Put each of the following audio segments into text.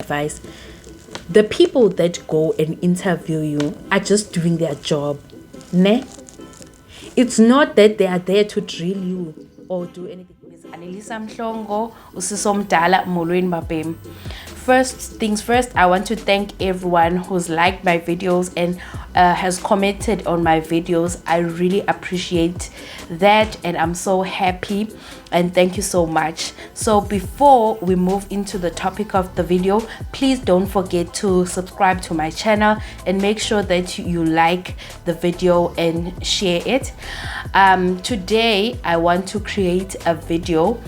advice. The people that go and interview you are just doing their job, ne? It's not that they are there to drill you or do anything. First things first, I want to thank everyone who's liked my videos and has commented on my videos. I really appreciate that, and I'm so happy, and thank you so much. So before we move into the topic of the video, please don't forget to subscribe to my channel and make sure that you like the video and share it. Today I want to create a video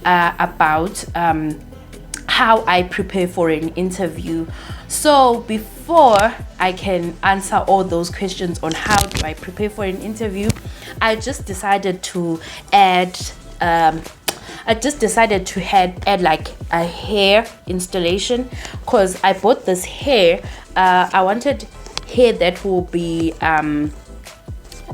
about how I prepare for an interview. So before I can answer all those questions on how do I prepare for an interview, I just decided to add like a hair installation, because I bought this hair. I wanted hair that will be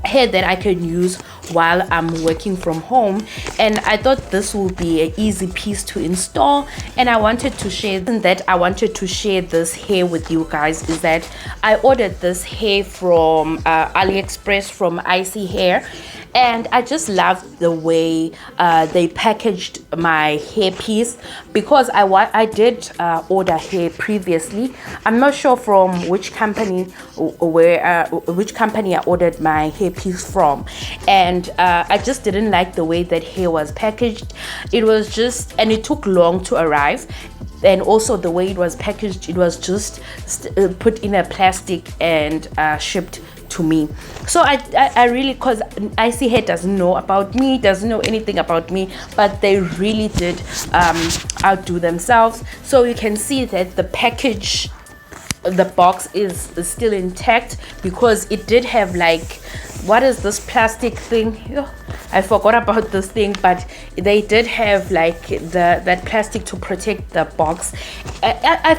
hair that I can use while I'm working from home, and I thought this would be an easy piece to install, and I wanted to share this hair with you guys. Is that I ordered this hair from AliExpress from Ep4IISEE Hair, and I just loved the way they packaged my hair piece, because I did order hair previously. I'm not sure from which company I ordered my hair piece from, and I just didn't like the way that hair was packaged. It was just, and it took long to arrive, and also the way it was packaged, it was just put in a plastic and shipped to me. So I really, because Ep4IISEE Hair doesn't know about me, doesn't know anything about me, but they really did outdo themselves. So you can see that the package, the box is still intact, because it did have like, what is this plastic thing? I forgot about this thing, but they did have like that plastic to protect the box. I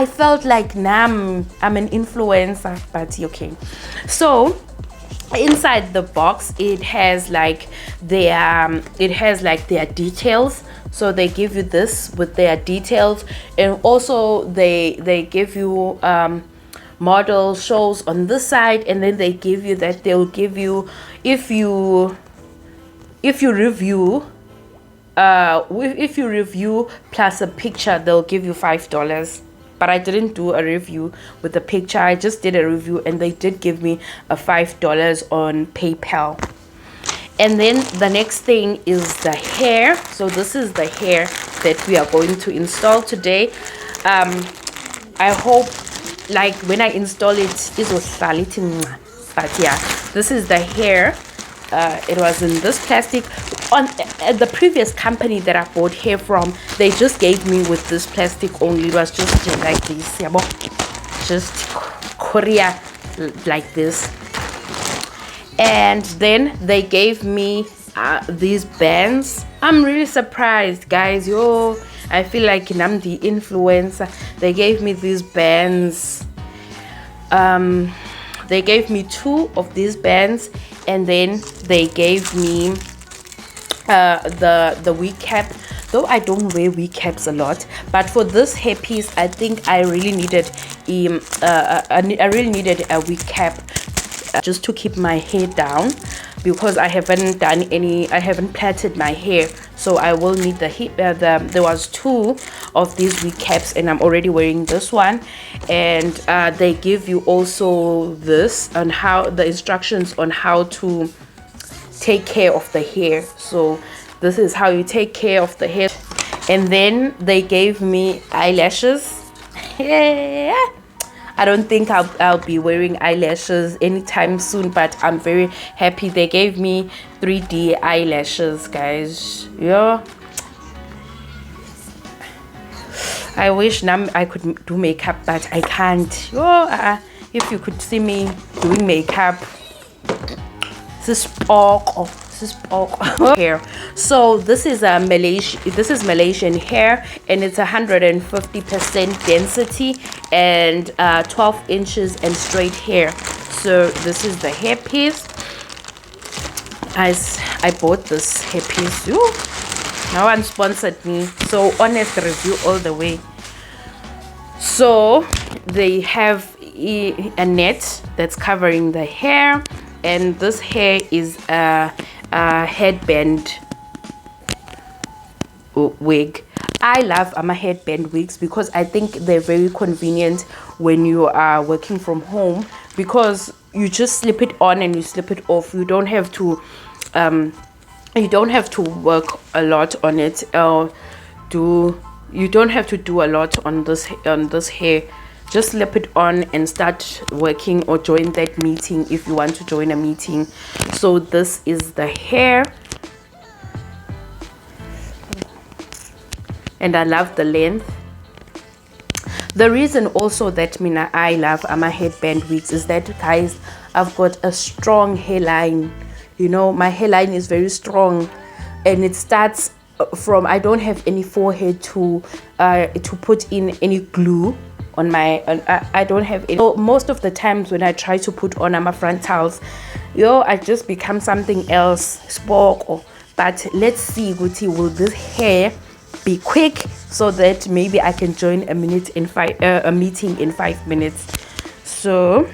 felt like I'm an influencer, but okay. So inside the box, it has like their details. So they give you this with their details, and also they give you model shows on this side, and then they'll give you if you review plus a picture, they'll give you $5. But I didn't do a review with the picture, I just did a review, and they did give me a $5 on PayPal. And then the next thing is the hair. So this is the hair that we are going to install today. I hope, like, when I install it, but yeah, this is the hair. It was in this plastic. On the previous company that I bought hair from, they just gave me with this plastic only. It was just like this, just Korea like this. And then they gave me these bands. I'm really surprised, guys. I feel like I'm the influencer. They gave me these bands. They gave me 2 of these bands, and then they gave me the wig cap. Though I don't wear wig caps a lot, but for this hair piece, I think I really needed a wig cap, just to keep my hair down, because I haven't plaited my hair. So I will need there was 2 of these wig caps, and I'm already wearing this one. And they give you also this, on how the instructions on how to take care of the hair. So this is how you take care of the hair. And then they gave me eyelashes. I don't think I'll be wearing eyelashes anytime soon, but I'm very happy. They gave me 3D eyelashes, guys. Yeah, I wish now I could do makeup, but I can't. If you could see me doing makeup, this is hair. So this is a Malaysian hair, and it's 150% density and 12 inches and straight hair. So this is the hair piece. I bought this hair piece. No one sponsored me, so honest review all the way. So they have a net that's covering the hair, and this hair is a headband wig. I love headband wigs because I think they're very convenient when you are working from home, because you just slip it on and you slip it off. You don't have to work a lot on it, you don't have to do a lot on this hair. Just slip it on and start working, or join that meeting if you want to join a meeting. So this is the hair, and I love the length. The reason also that I love headband wigs is that, guys, I've got a strong hairline. You know, my hairline is very strong, and it starts from, I don't have any forehead to put in any glue on my I don't have any. So most of the times when I try to put on my frontals, I just become something else, spork. But let's see, Guti, will this hair be quick so that maybe I can join a meeting in 5 minutes. So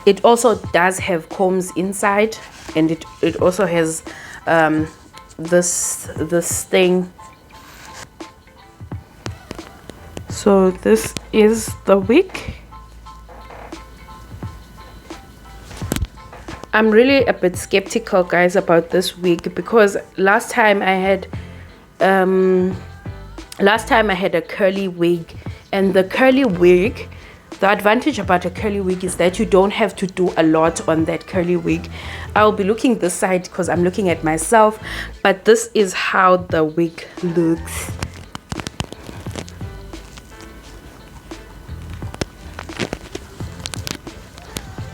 it also does have combs inside, and it also has this thing. So this is the wig. I'm really a bit skeptical, guys, about this wig, because last time I had a curly wig, and the curly wig, the advantage about a curly wig is that you don't have to do a lot on that curly wig. I'll be looking this side because I'm looking at myself, but this is how the wig looks.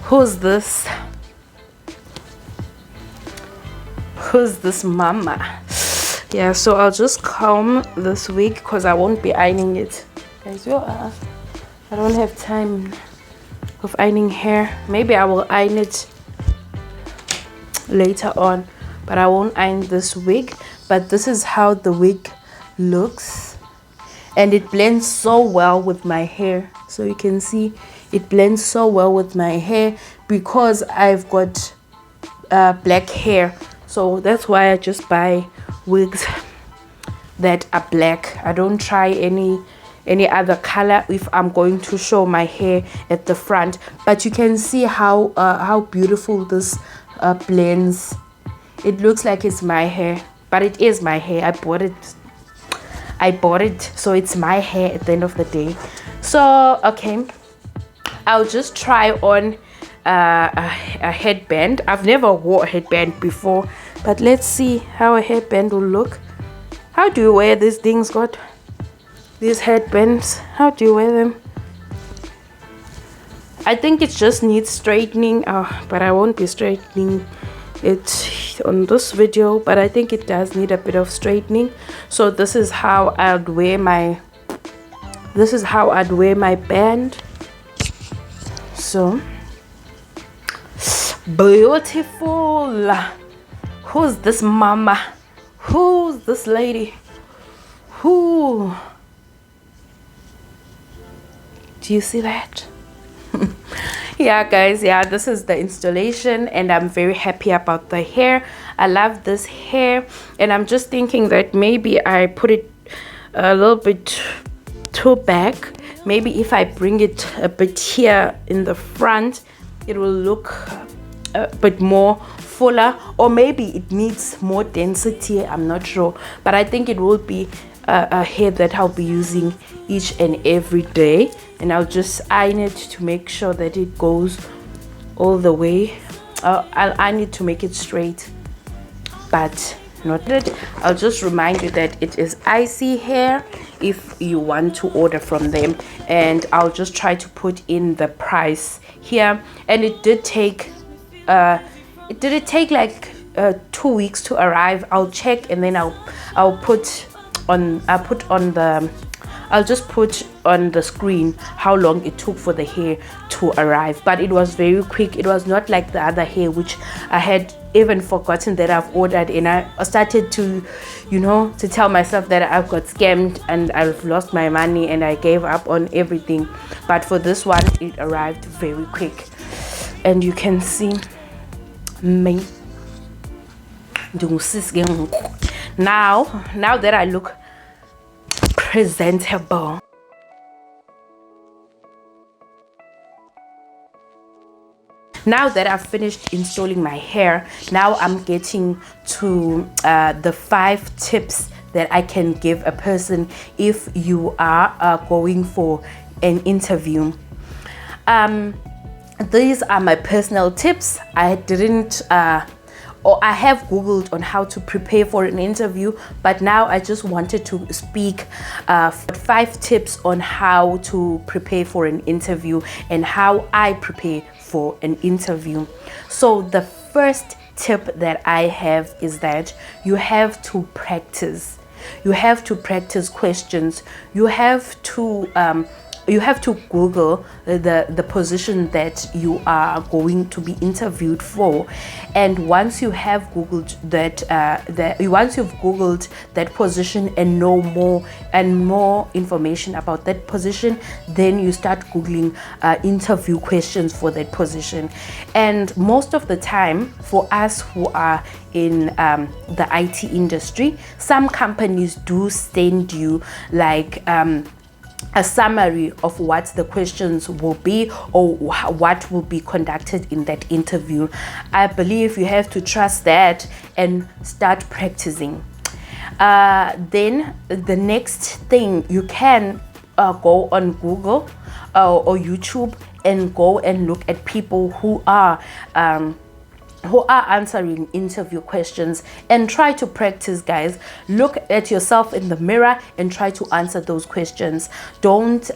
Who's this? Who's this mama? Yeah, so I'll just comb this wig because I won't be ironing it. Guys, I don't have time of ironing hair. Maybe I will iron it later on, but I won't iron this wig. But this is how the wig looks, and it blends so well with my hair. So you can see it blends so well with my hair because I've got black hair. So that's why I just buy wigs that are black. I don't try any other color if I'm going to show my hair at the front. But you can see how beautiful this blends. It looks like it's my hair, but it is my hair. I bought it, so it's my hair at the end of the day. So okay, I'll just try on a headband. I've never wore a headband before, but let's see how a headband will look. How do you wear these things, God? These headbands, how do you wear them? I think it just needs straightening, but I won't be straightening it on this video, but I think it does need a bit of straightening. So this is how I'd wear my band. So beautiful. Who's this mama? Who's this lady? Who? Do you see that? Yeah, guys, yeah, this is the installation, and I'm very happy about the hair. I love this hair, and I'm just thinking that maybe I put it a little bit too back. Maybe if I bring it a bit here in the front, it will look a bit more fuller, or maybe it needs more density. I'm not sure, but I think it will be a hair that I'll be using each and every day, and I'll just iron it to make sure that it goes all the way. I'll iron it to make it straight, but not that. I'll just remind you that it is ISEE hair if you want to order from them, and I'll just try to put in the price here. And it did take like 2 weeks to arrive. I'll check, and then I'll just put on the screen how long it took for the hair to arrive. But it was very quick. It was not like the other hair which I had even forgotten that I've ordered, and I started to, you know, to tell myself that I've got scammed and I've lost my money and I gave up on everything. But for this one, it arrived very quick, and you can see me. Now that I look presentable. Now that I've finished installing my hair, now I'm getting to the 5 tips that I can give a person if you are going for an interview. These are my personal tips. I didn't or I have googled on how to prepare for an interview, but now I just wanted to speak 5 tips on how to prepare for an interview and how I prepare for an interview. So the first tip that I have is that you have to practice. You have to practice questions. You have to Google the position that you are going to be interviewed for, and once you have Googled once you've Googled that position and know more information about that position, then you start Googling interview questions for that position. And most of the time, for us who are in the IT industry, some companies do send you like a summary of what the questions will be or what will be conducted in that interview. I believe you have to trust that and start practicing. Then the next thing, you can go on Google or YouTube and go and look at people who are answering interview questions and try to practice, guys. Look at yourself in the mirror and try to answer those questions. Don't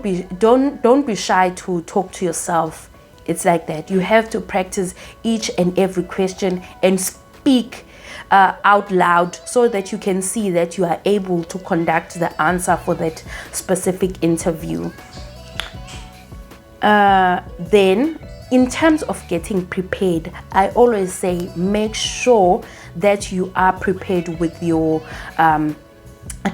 be shy to talk to yourself. It's like that. You have to practice each and every question and speak out loud so that you can see that you are able to conduct the answer for that specific interview. Then, in terms of getting prepared, I always say make sure that you are prepared with your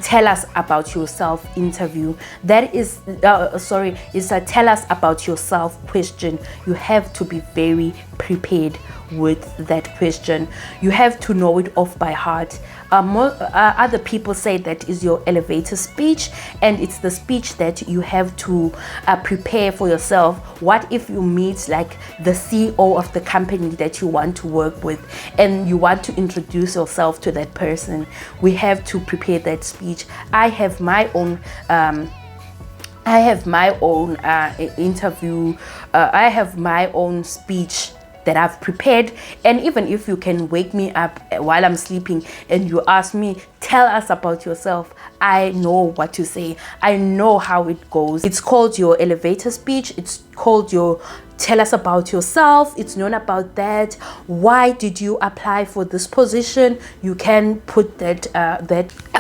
tell us about yourself interview. That is it's a tell us about yourself question. You have to be very prepared with that question. You have to know it off by heart. Other people say that is your elevator speech, and it's the speech that you have to prepare for yourself. What if you meet like the CEO of the company that you want to work with and you want to introduce yourself to that person? We have to prepare that speech. I have my own interview. I have my own speech that I've prepared, and even if you can wake me up while I'm sleeping and you ask me, tell us about yourself, I know what to say. I know how it goes. It's called your elevator speech. It's called your tell us about yourself. It's known about that. Why did you apply for this position? You can put that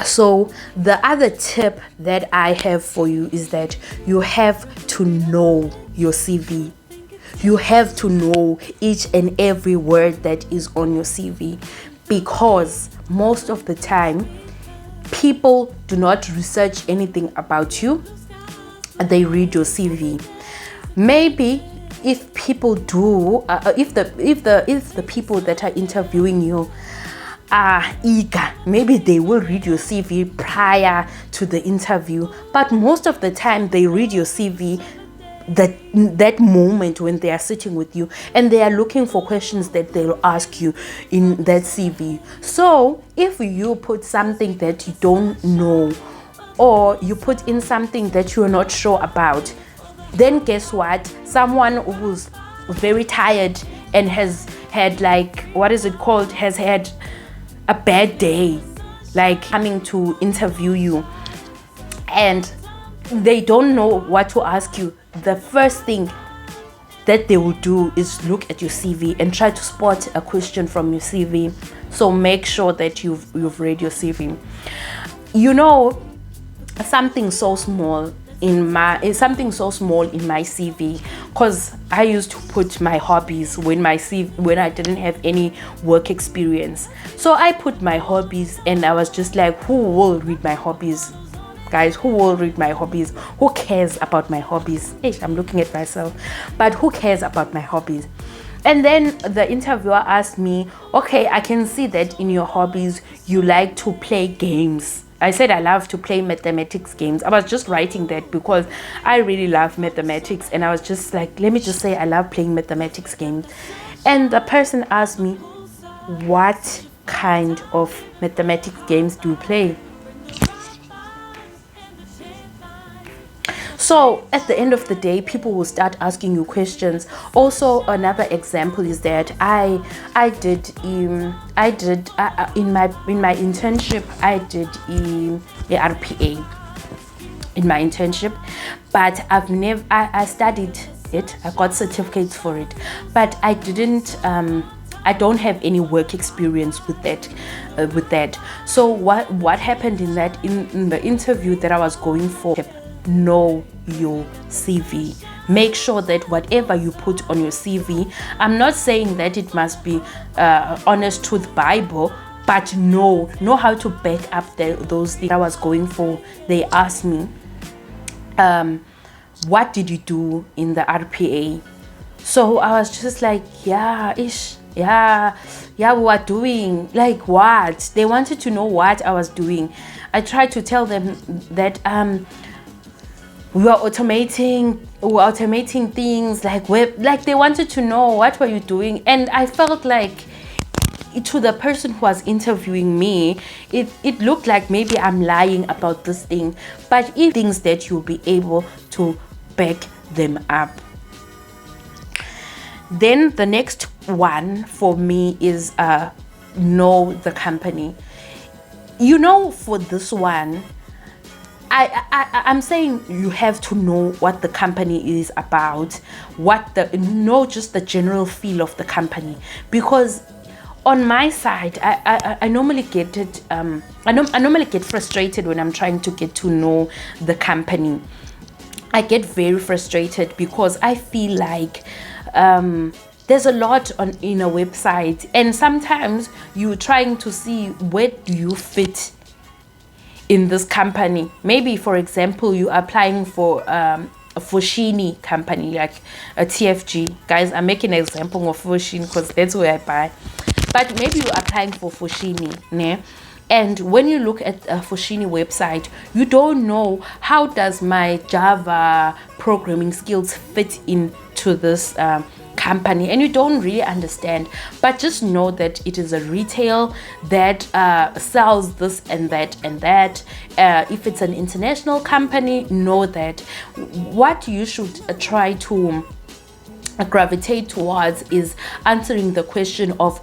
So the other tip that I have for you is that you have to know your CV. You have to know each and every word that is on your CV, because most of the time people do not research anything about you. They read your CV. Maybe if people do, if the people that are interviewing you are eager, maybe they will read your CV prior to the interview. But most of the time they read your CV that moment when they are sitting with you and they are looking for questions that they'll ask you in that CV. So if you put something that you don't know, or you put in something that you're not sure about, then guess what? Someone who's very tired and has had has had a bad day, like coming to interview you, and they don't know what to ask you, the first thing that they will do is look at your CV and try to spot a question from your CV. So make sure that you've read your CV. You know, something so small in something so small in my CV, because I used to put my hobbies when when I didn't have any work experience. So I put my hobbies, and I was just like, who will read my hobbies? Guys, who will read my hobbies? Who cares about my hobbies? Hey, I'm looking at myself, but who cares about my hobbies? And then the interviewer asked me, okay, I can see that in your hobbies you like to play games. I said I love to play mathematics games. I was just writing that because I really love mathematics, and I was just like, let me just say I love playing mathematics games. And the person asked me, what kind of mathematics games do you play? So at the end of the day, people will start asking you questions. Also, another example is that I did in my internship, I did a RPA in my internship, but I studied it. I got certificates for it, but I didn't. I don't have any work experience with that. So what happened in the interview that I was going for? Know your CV. Make sure that whatever you put on your CV, I'm not saying that it must be honest truth Bible, but know how to back up those things I was going for. They asked me, what did you do in the RPA? So I was just like, yeah, we were doing like what? They wanted to know what I was doing. I tried to tell them that we were automating things like they wanted to know what were you doing. And I felt like to the person who was interviewing me, it looked like maybe I'm lying about this thing, but if things that you'll be able to back them up. Then the next one for me is know the company. For this one, I'm saying you have to know what the company is about, know just the general feel of the company, because on my side, I normally get it. I normally get frustrated when I'm trying to get to know the company. I get very frustrated because I feel like there's a lot in a website, and sometimes you're trying to see where do you fit in this company. Maybe, for example, you're applying for a Foschini company, like a TFG. Guys, I'm making an example of Foschini because that's where I buy. But maybe you're applying for Foschini, né? And when you look at a Foschini website, you don't know how does my Java programming skills fit into this company, and you don't really understand. But just know that it is a retail that sells this and that and that. If it's an international company, know that what you should try to gravitate towards is answering the question of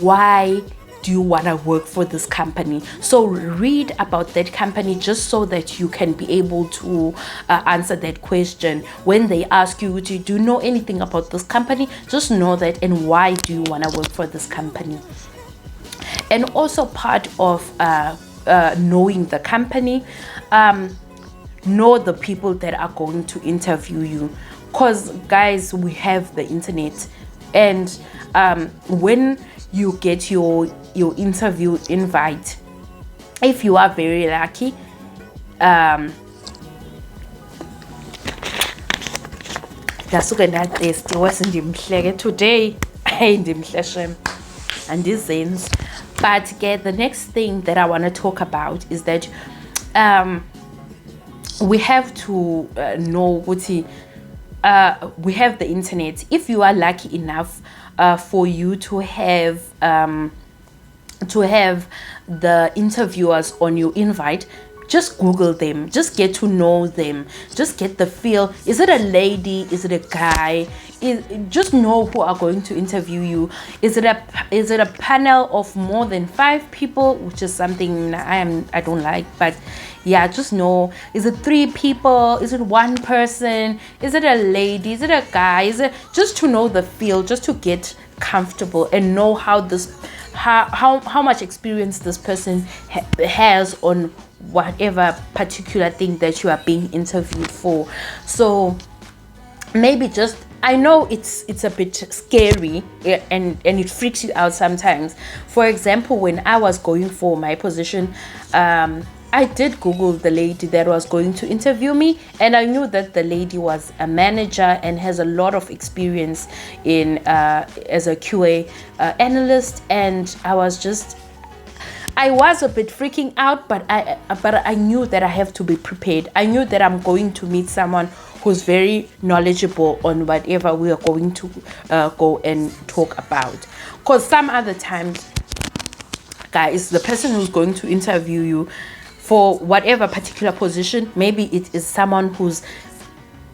why do you want to work for this company. So read about that company just so that you can be able to answer that question. When they ask you, do you know anything about this company, just know that, and why do you want to work for this company. And also part of knowing the company, know the people that are going to interview you, because guys, we have the internet, and when you get your interview invite, if you are very lucky, today but the next thing that I want to talk about is that we have to know what we have the internet. If you are lucky enough for you to have the interviewers on your invite, just Google them, just get to know them, just get the feel. Is it a lady? Is it a guy? Just know who are going to interview you. Is it a panel of more than 5 people, which is something I don't like, but yeah, just know. Is it 3 people? Is it 1 person? Is it a lady? Is it a guy? Is it just to know the feel, just to get comfortable and know how how much experience this person has on whatever particular thing that you are being interviewed for. So maybe just, I know it's a bit scary, and it freaks you out sometimes. For example, when I was going for my position, I did Google the lady that was going to interview me, and I knew that the lady was a manager and has a lot of experience in as a QA analyst. And I was a bit freaking out, but I knew that I have to be prepared. I knew that I'm going to meet someone who's very knowledgeable on whatever we are going to go and talk about. Because some other times, guys, the person who's going to interview you for whatever particular position, maybe it is someone who's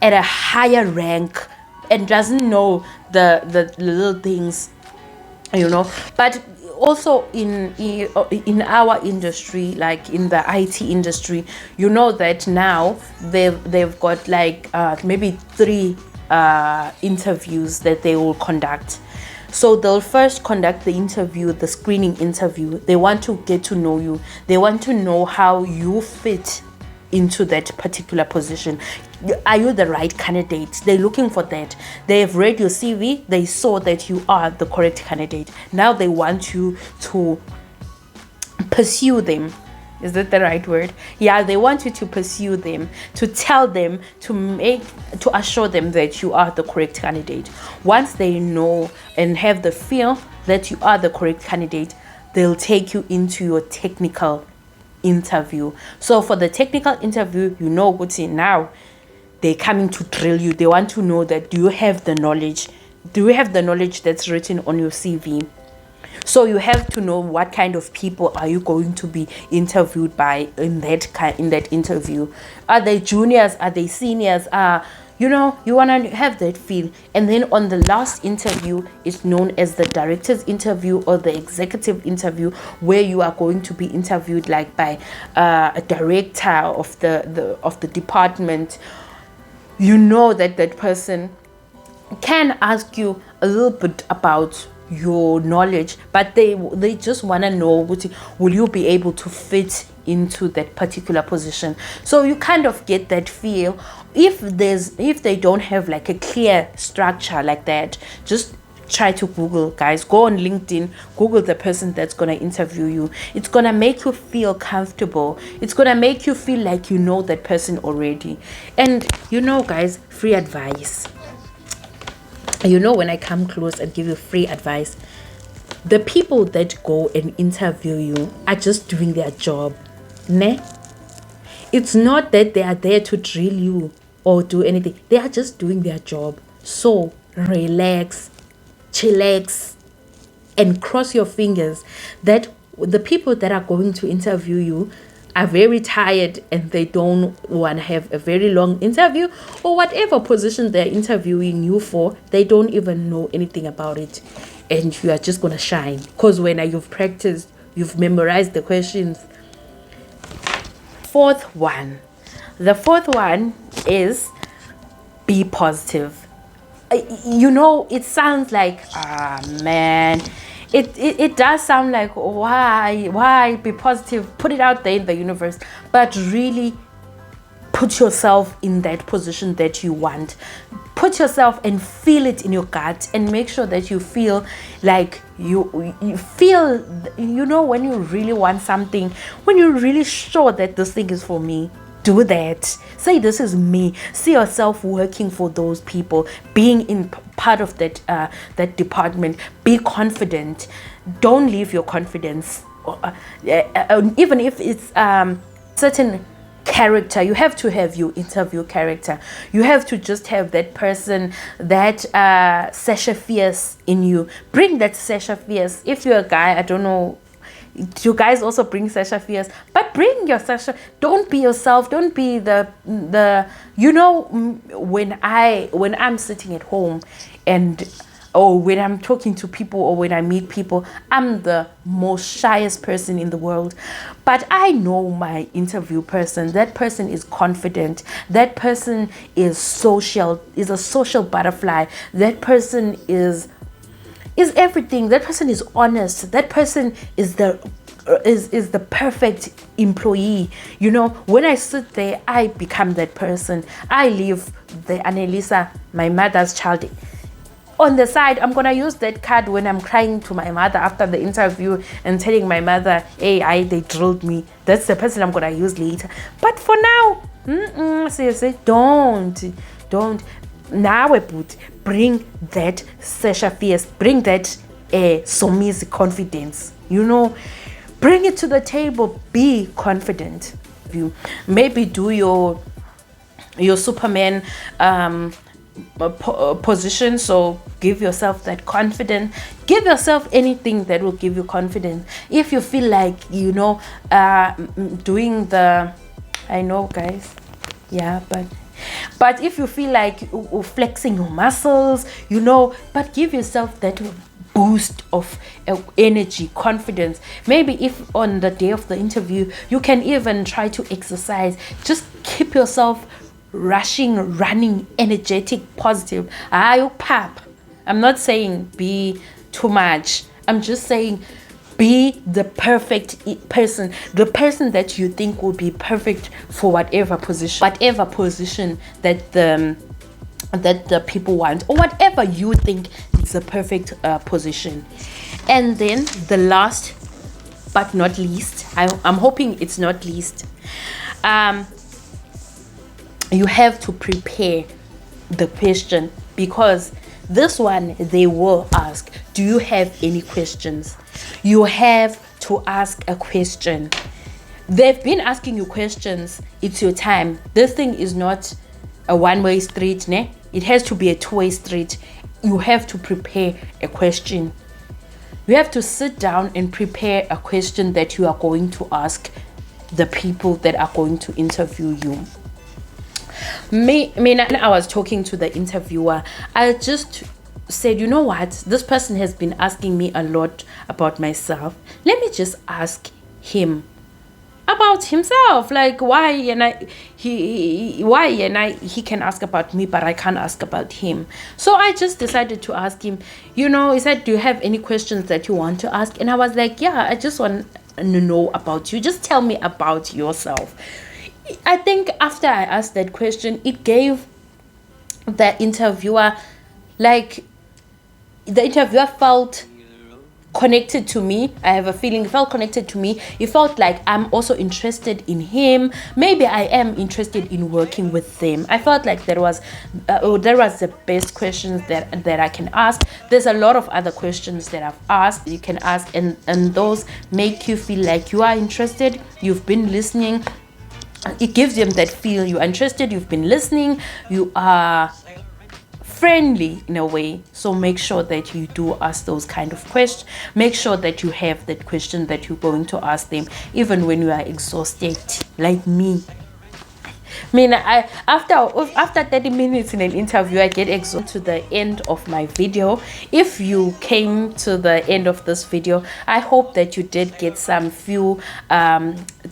at a higher rank and doesn't know the little things, but also in our industry, like in the IT industry, that now they've got like maybe 3 interviews that they will conduct. So they'll first conduct the interview, the screening interview. They want to get to know you. They want to know how you fit into that particular position. Are you the right candidate? They're looking for that. They've read your CV. They saw that you are the correct candidate. Now they want you to pursue them. Is that the right word? Yeah, they want you to pursue them, to tell them, to assure them that you are the correct candidate. Once they know and have the feel that you are the correct candidate, they'll take you into your technical interview. So for the technical interview, now they're coming to drill you. They want to know that do you have the knowledge? Do you have the knowledge that's written on your CV? So you have to know what kind of people are you going to be interviewed by in that interview. Are they juniors? Are they seniors? You want to have that feel. And then on the last interview is known as the director's interview or the executive interview, where you are going to be interviewed like by a director of the department. That person can ask you a little bit about your knowledge, but they just want to know, will you be able to fit into that particular position? So you kind of get that feel. If they don't have like a clear structure like that, just try to Google, guys. Go on LinkedIn, Google the person that's gonna interview you. It's gonna make you feel comfortable. It's gonna make you feel like you know that person already. And guys, free advice. When I come close and give you free advice, the people that go and interview you are just doing their job. Ne? It's not that they are there to drill you or do anything. They are just doing their job. So relax, chillax, and cross your fingers that the people that are going to interview you are very tired and they don't want to have a very long interview, or whatever position they're interviewing you for, they don't even know anything about it, and you are just gonna shine because when you've practiced, you've memorized the questions. The fourth one is be positive. It sounds like man, it does sound like why be positive, put it out there in the universe, but really put yourself in that position that you want. Put yourself and feel it in your gut, and make sure that you feel like you feel, when you really want something, when you're really sure that this thing is for me, do that. Say, this is me. See yourself working for those people, being in part of that department. Be confident. Don't leave your confidence. Even if it's certain character, you have to have your interview character. You have to just have that person, that Sasha Fierce in you. Bring that Sasha Fierce. If you're a guy, I don't know, you guys also bring Sasha Fierce, but bring your Sasha. Don't be yourself. Don't be the when I'm sitting at home or when I'm talking to people or when I meet people, I'm the most shyest person in the world. But I know my interview person. That person is confident. That person is social, is a social butterfly. That person is is everything. That person is honest. That person is the perfect employee. You know, when I sit there, I become that person. I leave the Annalisa, my mother's child, on the side. I'm gonna use that card when I'm crying to my mother after the interview and telling my mother, hey, they drilled me. That's the person I'm gonna use later. But for now, seriously, don't now put bring that Sasha Fierce, bring that Somizi confidence, you know, bring it to the table. Be confident. You maybe do your Superman position, so give yourself that confidence. Give yourself anything that will give you confidence. If you feel like, you know, doing the, I know guys, yeah, but if you feel like flexing your muscles, you know, but give yourself that boost of energy, confidence. Maybe if on the day of the interview you can even try to exercise, just keep yourself rushing, running, energetic, positive. Pap. I'm not saying be too much. I'm just saying be the perfect person, the person that you think will be perfect for whatever position that the people want, or whatever you think is a perfect position. And then the last but not least, I'm hoping it's not least, you have to prepare the question, because this one they will ask, do you have any questions? You have to ask a question. They've been asking you questions. It's your time. This thing is not a one-way street, ne? It has to be a two-way street. You have to prepare a question. You have to sit down and prepare a question that you are going to ask the people that are going to interview you. I was talking to the interviewer. I just said, you know what, this person has been asking me a lot about myself. Let me just ask him about himself, like why he can ask about me, but I can't ask about him. So I just decided to ask him. You know, he said, do you have any questions that you want to ask? And I was like, yeah, I just want to know about you. Just tell me about yourself. I think after I asked that question, it gave the interviewer, like, the interviewer felt connected to me. I have a feeling he felt connected to me. He felt like I'm also interested in him. Maybe I am interested in working with them. I felt like there was the best questions that I can ask. There's a lot of other questions that I've asked you can ask, and those make you feel like you are interested, you've been listening. It gives them that feel you are interested, you've been listening, you are friendly in a way. So make sure that you do ask those kind of questions. Make sure that you have that question that you're going to ask them, even when you are exhausted, like me. After 30 minutes in an interview, I get exhausted. To the end of my video. If you came to the end of this video, I hope that you did get some few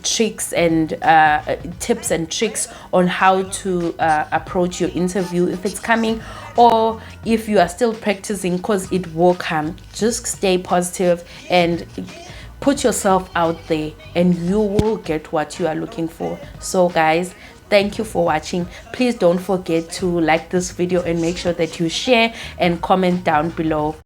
tricks and tips and tricks on how to approach your interview if it's coming, or if you are still practicing, because it will come. Just stay positive and put yourself out there, and you will get what you are looking for. So guys, thank you for watching. Please don't forget to like this video and make sure that you share and comment down below.